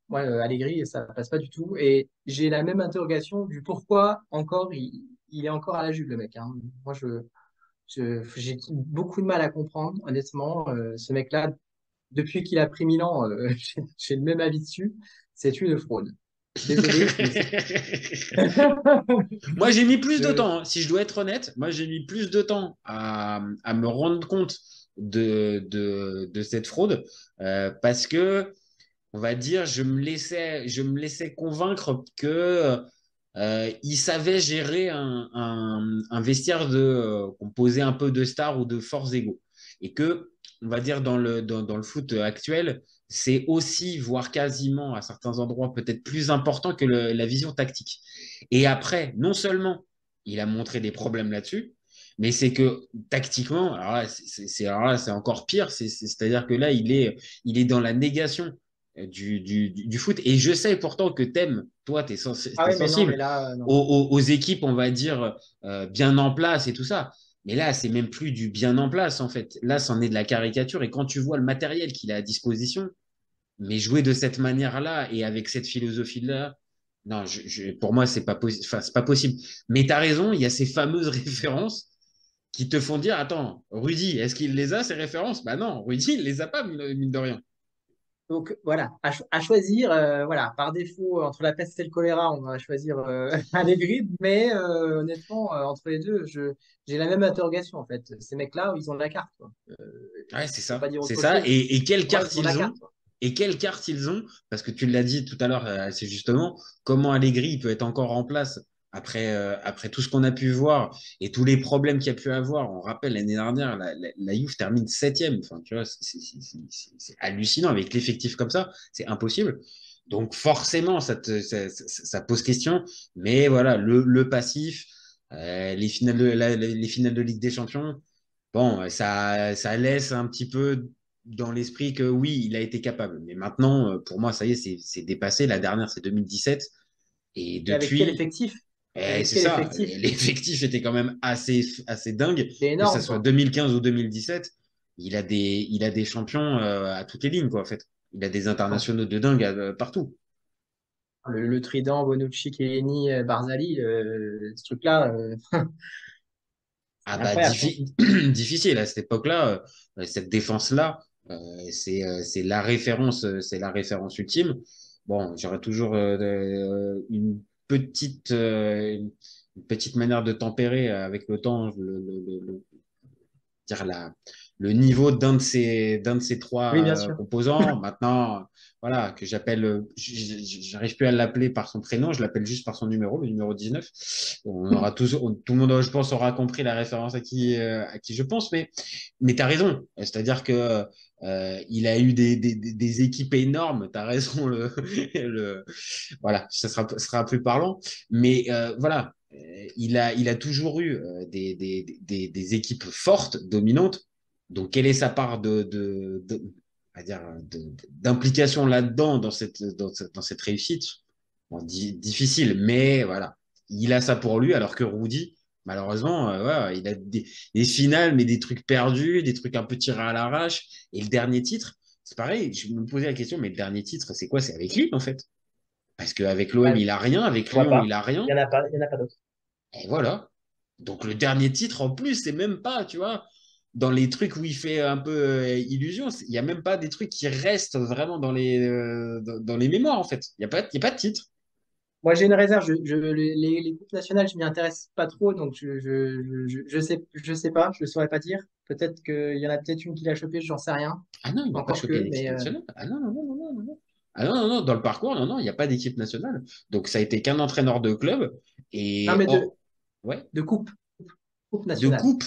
moi, Allegri, ça passe pas du tout. Et j'ai la même interrogation du pourquoi encore il est encore à la Juve, le mec, hein. Moi, j'ai beaucoup de mal à comprendre, honnêtement. Ce mec-là, depuis qu'il a pris Milan, j'ai le même avis dessus. C'est une fraude. Je suis désolé, mais c'est. Moi, j'ai mis plus de Je- temps, hein. Si je dois être honnête, moi, j'ai mis plus de temps à me rendre compte de cette fraude parce que, on va dire, je me laissais convaincre que il savait gérer un vestiaire composé un peu de stars ou de forts égaux. Et que, on va dire, dans le foot actuel, c'est aussi, voire quasiment à certains endroits, peut-être plus important que la vision tactique. Et après, non seulement il a montré des problèmes là-dessus, mais c'est que tactiquement, alors là, c'est encore pire. C'est-à-dire que là, il est dans la négation du foot. Et je sais pourtant que toi, tu es, Ah oui, mais non, mais sensible là, non. aux équipes, on va dire, bien en place et tout ça. Mais là, c'est même plus du bien en place, en fait. Là, c'en est de la caricature. Et quand tu vois le matériel qu'il a à disposition, mais jouer de cette manière-là et avec cette philosophie-là, non, pour moi, c'est pas, enfin, c'est pas possible. Mais tu as raison, il y a ces fameuses références qui te font dire, attends, Rudy, est-ce qu'il les a, ces références? Bah non, Rudy, il les a pas, mine de rien. Donc voilà, à choisir, voilà, par défaut, entre la peste et le choléra, on va choisir Allegri, mais honnêtement, entre les deux, j'ai la même interrogation en fait. Ces mecs-là, ils ont la carte, quoi. Ouais, c'est Je peux ça. pas dire C'est autre ça. chose. Et quelle Ouais, carte ils ont la ils ont? carte, quoi. Et quelle carte ils ont? Parce que tu l'as dit tout à l'heure, c'est justement comment Allegri il peut être encore en place après tout ce qu'on a pu voir et tous les problèmes qu'il y a pu avoir. On rappelle l'année dernière, la Juve termine septième. Enfin, tu vois, c'est hallucinant avec l'effectif comme ça. C'est impossible. Donc forcément, ça pose question. Mais voilà, le passif, les finales de Ligue des Champions. Bon, ça laisse un petit peu dans l'esprit que oui, il a été capable. Mais maintenant, pour moi, ça y est, c'est dépassé. La dernière, c'est 2017. Et Et avec quel depuis, effectif? Avec c'est quel ça, effectif? l'effectif était quand même assez dingue, C'est que ça énorme, soit quoi. 2015 ou 2017. Il a des champions à toutes les lignes, quoi, en fait. Il a des internationaux de dingue partout. Le trident Bonucci, Chiellini, Barzali, ce truc-là, Ah c'est bah incroyable, quoi. difficile à cette époque-là, cette défense-là, c'est la référence ultime. Bon, j'aurais toujours une petite manière de tempérer avec le temps dire le niveau d'un de ces trois Oui, bien sûr. composants. Maintenant, voilà, que j'appelle, j'arrive plus à l'appeler par son prénom, je l'appelle juste par son numéro, le numéro 19. On aura tout le monde, je pense, aura compris la référence à qui je pense, mais tu as raison. C'est-à-dire que il a eu des équipes énormes, tu as raison, voilà, ça sera plus parlant. Mais voilà, il a toujours eu des équipes fortes, dominantes. Donc, quelle est sa part on va dire, d'implication là-dedans, dans cette réussite? Bon, difficile, mais voilà. Il a ça pour lui, alors que Rudy, malheureusement, ouais, il a des finales, mais des trucs perdus, des trucs un peu tirés à l'arrache. Et le dernier titre, c'est pareil, je me posais la question, mais le dernier titre, c'est quoi? C'est avec Lille, en fait. Parce qu'avec l'OM, Ouais, il a rien, avec je vois Lyon, pas. il a rien. Il y en a pas d'autres. Et voilà. Donc le dernier titre, en plus, c'est même pas, tu vois, dans les trucs où il fait un peu illusion, il n'y a même pas des trucs qui restent vraiment dans les mémoires, en fait. Il y a pas de titre. Moi, j'ai une réserve. Les coupes nationales, je m'y intéresse pas trop, donc je sais pas, je saurais pas dire. Peut-être qu'il y en a peut-être une qui l'a chopé, j'en sais rien. Ah non, il n'a pas Encore chopé que, l'équipe mais nationale. Ah non, non, non, non, non, non, non. Ah non, non, non, dans le parcours, non, non, il n'y a pas d'équipe nationale. Donc ça a été qu'un entraîneur de club. non, Et mais oh, ouais. de coupe De nationale. coupe,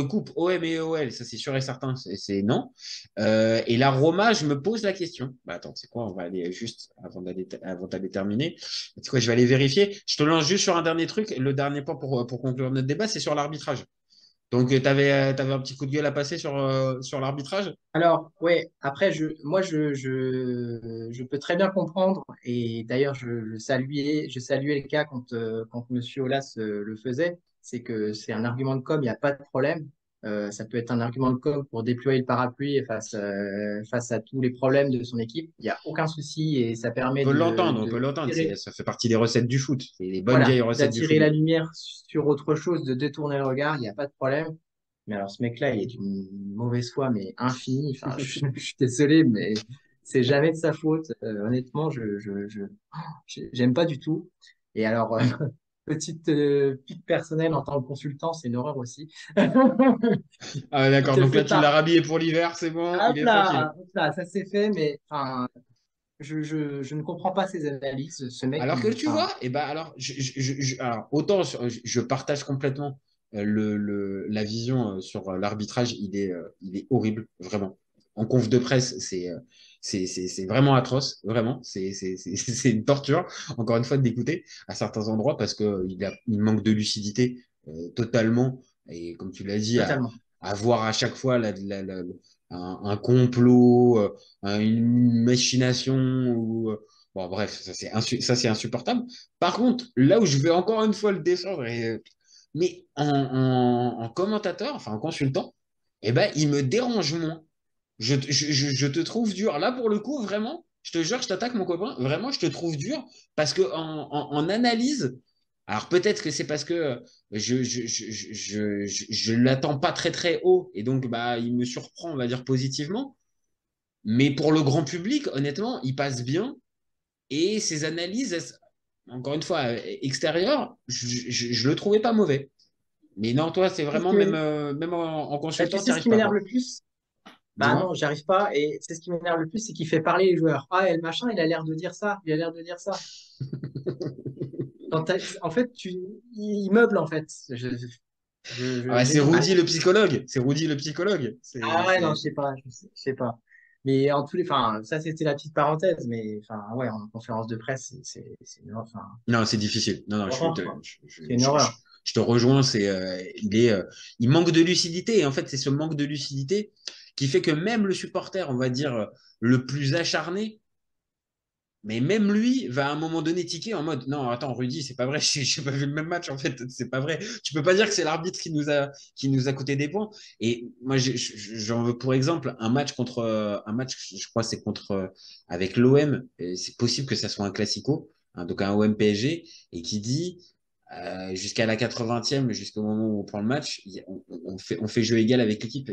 coupe OM et OL, ça c'est sûr et certain, c'est non. Et la Roma, je me pose la question. Bah attends, c'est quoi? On va aller juste avant d'aller terminer. C'est quoi? Je vais aller vérifier. Je te lance juste sur un dernier truc. Le dernier point pour conclure notre débat, c'est sur l'arbitrage. Donc, tu avais un petit coup de gueule à passer sur l'arbitrage? Alors, ouais, après, je peux très bien comprendre, et d'ailleurs, je saluais le cas quand Monsieur Aulas le faisait, c'est que c'est un argument de com, il n'y a pas de problème. Ça peut être un argument de com pour déployer le parapluie face à tous les problèmes de son équipe. Il n'y a aucun souci et ça On permet peut l'entendre, on peut de l'entendre. tirer, Ça fait partie des recettes du foot. C'est les bonnes voilà, vieilles recettes du d'attirer la football. lumière sur autre chose, de détourner le regard, il n'y a pas de problème. Mais alors, ce mec-là, il est d'une mauvaise foi, mais infinie. Enfin, je suis désolé, mais c'est jamais de sa faute. Honnêtement, j'aime pas du tout. Et alors, petite pique personnelle en tant que consultant, c'est une horreur aussi. Ah, Il d'accord. te Donc là, fait tu l'as pas. rhabillé pour l'hiver, c'est bon, il est tranquille. Hop là, ça s'est fait, mais enfin, je ne comprends pas ses analyses. Ce mec, Alors que tu enfin, vois, et ben alors, alors autant je partage complètement la vision sur l'arbitrage, il est horrible, vraiment. En conf de presse, c'est vraiment atroce, vraiment. C'est une torture, encore une fois, d'écouter à certains endroits parce qu'il manque de lucidité totalement. Et comme tu l'as dit, Totalement. à voir à chaque fois un complot, une machination ou bon bref, ça c'est insupportable. Par contre, là où je vais encore une fois le défendre, mais en commentateur, enfin en consultant, eh ben il me dérange moins. Je te trouve dur. Là pour le coup, vraiment, je te jure, je t'attaque mon copain. Vraiment, je te trouve dur parce que en analyse. Alors peut-être que c'est parce que je l'attends pas très très haut et donc bah il me surprend, on va dire positivement. Mais pour le grand public, honnêtement, il passe bien et ses analyses, encore une fois extérieures, je le trouvais pas mauvais. Mais non, toi, c'est C'est ce vraiment qui même m'é- même en Bah, tu consultant, tu n'y sais ce arrives qui pas m'énerve quoi. le plus? Bah Dis-moi. non, j'y arrive pas. Et c'est ce qui m'énerve le plus, c'est qu'il fait parler les joueurs. Ah, et le machin, il a l'air de dire ça. Il a l'air de dire ça. En fait, il meuble, en fait. Ah bah, J'ai c'est du mal. Rudy le psychologue. C'est Rudy le psychologue. Ah ouais, non, je sais pas. Je sais pas. Mais en tous les... Enfin, ça, c'était la petite parenthèse. Mais enfin, ouais, en conférence de presse, c'est une horreur. Enfin, Non, c'est difficile. Non, non, une horreur, quoi. C'est une je- horreur. je te rejoins. Il manque de lucidité. Et en fait, c'est ce manque de lucidité qui fait que même le supporter, on va dire, le plus acharné, mais même lui va à un moment donné tiquer en mode non, attends, Rudy, c'est pas vrai, j'ai pas vu le même match en fait, c'est pas vrai. Tu peux pas dire que c'est l'arbitre qui nous a coûté des points. Et moi, j'en veux pour exemple un match, je crois, c'est contre avec l'OM. C'est possible que ça soit un classico, hein, donc un OM PSG, et qui dit jusqu'à la 80e, jusqu'au moment où on prend le match, on fait jeu égal avec l'équipe.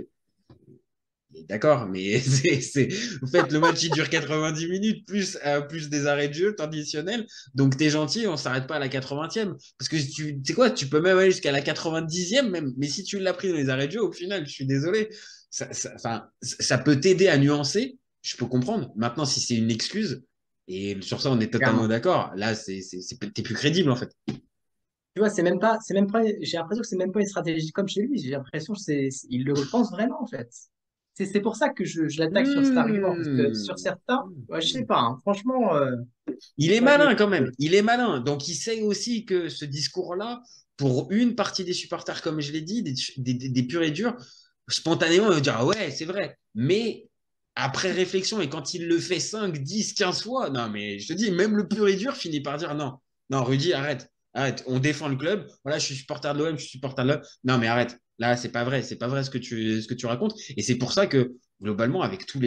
D'accord, mais en fait, le match il dure 90 minutes plus des arrêts de jeu additionnels. Donc t'es gentil, on s'arrête pas à la 80e. Parce que tu sais quoi, tu peux même aller jusqu'à la 90e même. Mais si tu l'as pris dans les arrêts de jeu, au final, je suis désolé. Enfin, ça peut t'aider à nuancer, je peux comprendre. Maintenant, si c'est une excuse, et sur ça on est totalement Clairement. d'accord, là, t'es plus crédible en fait. Tu vois, c'est même pas, j'ai l'impression que c'est même pas une stratégie comme chez lui. J'ai l'impression que il le pense vraiment, en fait. C'est pour ça que je l'attaque sur cet argument. Parce que sur Mmh. certains, ouais, je sais pas, hein, franchement, Il est moi, malin quand même, il est malin. Donc il sait aussi que ce discours-là, pour une partie des supporters, comme je l'ai dit, des purs et durs, spontanément, ils vont dire ah ouais, c'est vrai. Mais après réflexion, et quand il le fait 5, 10, 15 fois, non, mais je te dis, même le pur et dur finit par dire non, non, Rudy, arrête, arrête, on défend le club. Voilà, je suis supporter de l'OM, je suis supporter de l'OM. Non, mais arrête, là, c'est pas vrai ce que tu racontes. Et c'est pour ça que, globalement, avec tous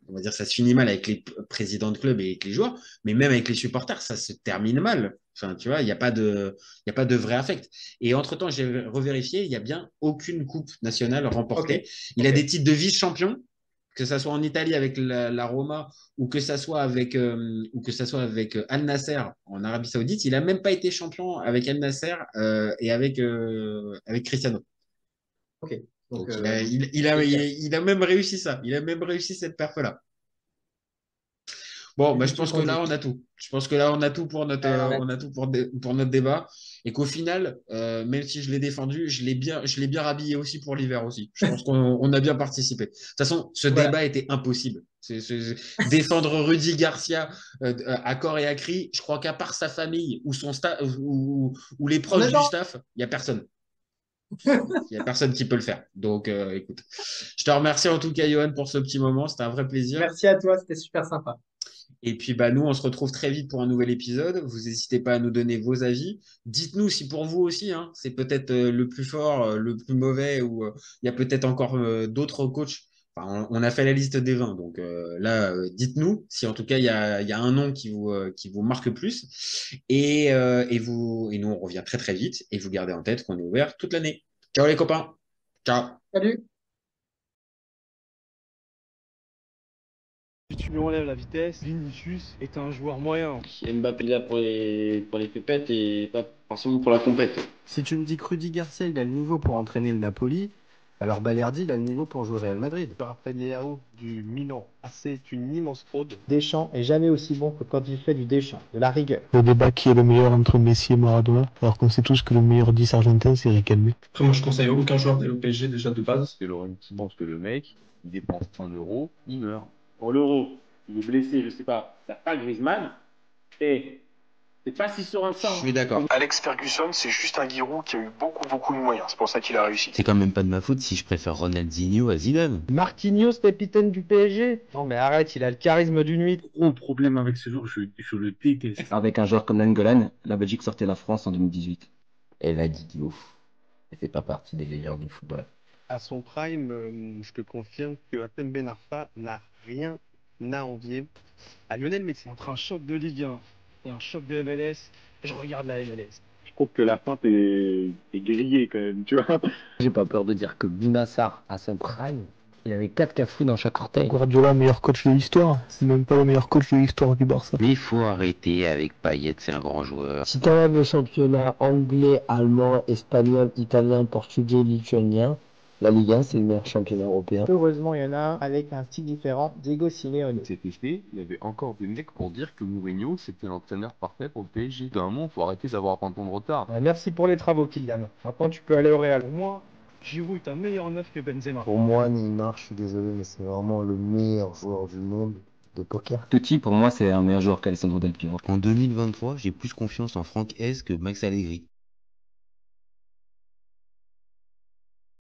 on va dire, ça se finit mal avec les présidents de club et avec les joueurs, mais même avec les supporters, ça se termine mal. Enfin, tu vois, il y a pas de vrai affect. Et entre-temps, j'ai revérifié, il n'y a bien aucune coupe nationale ok, remportée. Il a ok. des titres de vice-champion, que ça soit en Italie avec la Roma ou que ça soit avec Al Nasser en Arabie Saoudite. Il a même pas été champion avec Al Nasser et avec Cristiano. Ok. Donc, Donc nickel. il a même réussi ça. Il a même réussi cette perf-là. Bon, bah, je Plus que pense que ton là, on doute. a tout. Je pense que là, on a tout Ouais, on a on a tout. tout pour notre débat. Et qu'au final, même si je l'ai défendu, je l'ai bien rhabillé aussi pour l'hiver aussi. Je pense qu'on a bien participé. De toute façon, ce Voilà. débat était impossible. Défendre Rudy Garcia à corps et à cri, je crois qu'à part sa famille ou son staff ou les On proches du attend. staff, il n'y a personne. Il n'y a personne qui peut le faire. Donc, écoute, je te remercie en tout cas, Johan, pour ce petit moment. C'était un vrai plaisir. Merci à toi, c'était super sympa. Et puis, bah, nous, on se retrouve très vite pour un nouvel épisode. Vous n'hésitez pas à nous donner vos avis. Dites-nous si pour vous aussi, hein, c'est peut-être le plus fort, le plus mauvais, ou il y a peut-être encore d'autres coachs. Enfin, on a fait la liste des 20. Donc là, dites-nous si en tout cas, il y a un nom qui vous marque plus. Et nous, on revient très très vite. Et vous gardez en tête qu'on est ouvert toute l'année. Ciao les copains. Ciao. Salut. Si tu lui enlèves la vitesse, Vinicius est un joueur moyen. Mbappé là pour les pépettes et pas forcément pour la compète. Si tu me dis que Rudy Garcia, il a le niveau pour entraîner le Napoli, Alors Balerdi, il a le niveau pour jouer au Real Madrid. Raphaël Leao du Milan AC est une immense fraude. Deschamps est jamais aussi bon que quand il fait du Deschamps, de la rigueur. Le débat qui est le meilleur entre Messi et Maradona, alors qu'on sait tous que le meilleur 10 argentin c'est Riquelme. Après, moi, je conseille aucun joueur d'aller au PSG déjà de base. C'est Laurent qui pense que le mec, il dépense 1 euro, il meurt. Pour l'euro, il est blessé, je sais pas, t'as pas Griezmann, et c'est pas si sur un Je sang. suis d'accord. Alex Ferguson, c'est juste un Giroud qui a eu beaucoup de moyens. C'est pour ça qu'il a réussi. C'est quand même pas de ma faute si je préfère Ronaldinho à Zidane. Marquinhos, capitaine du PSG? Non mais arrête, il a le charisme d'une huître. Gros problème avec ce joueur, je le déteste. Avec un joueur comme Nainggolan, la Belgique sortait la France en 2018. Et là, Diouf, il fait pas partie des meilleurs du football. À son prime, je te confirme que Hatem Ben Arfa n'a rien à envier à Lionel Messi. Entre un choc de Ligue 1 et un choc de MLS, je regarde la MLS. Je trouve que la feinte est grillée quand même, tu vois. J'ai pas peur de dire que Bounassar, à son prime, il avait 4 cafous dans chaque orteil. Guardiola, meilleur coach de l'histoire. C'est même pas le meilleur coach de l'histoire du Barça. Mais il faut arrêter avec Payet, c'est un grand joueur. Si t'enlèves le championnat anglais, allemand, espagnol, italien, portugais, lituanien, la Ligue 1, c'est le meilleur championnat européen. Heureusement, il y en a un avec un style différent, Diego Simeone. Cet été, il y avait encore des mecs pour dire que Mourinho, c'était l'entraîneur parfait pour le PSG. D'un moment, faut arrêter d'avoir un temps de retard. Merci pour les travaux, Kylian. Maintenant, tu peux aller au Real. Pour moi, Giroud est un meilleur neuf que Benzema. Pour moi, Neymar, je suis désolé, mais c'est vraiment le meilleur joueur du monde de poker. Totti, pour moi, c'est un meilleur joueur qu'Alessandro Del Piero. En 2023, j'ai plus confiance en Franck Hez que Max Allegri.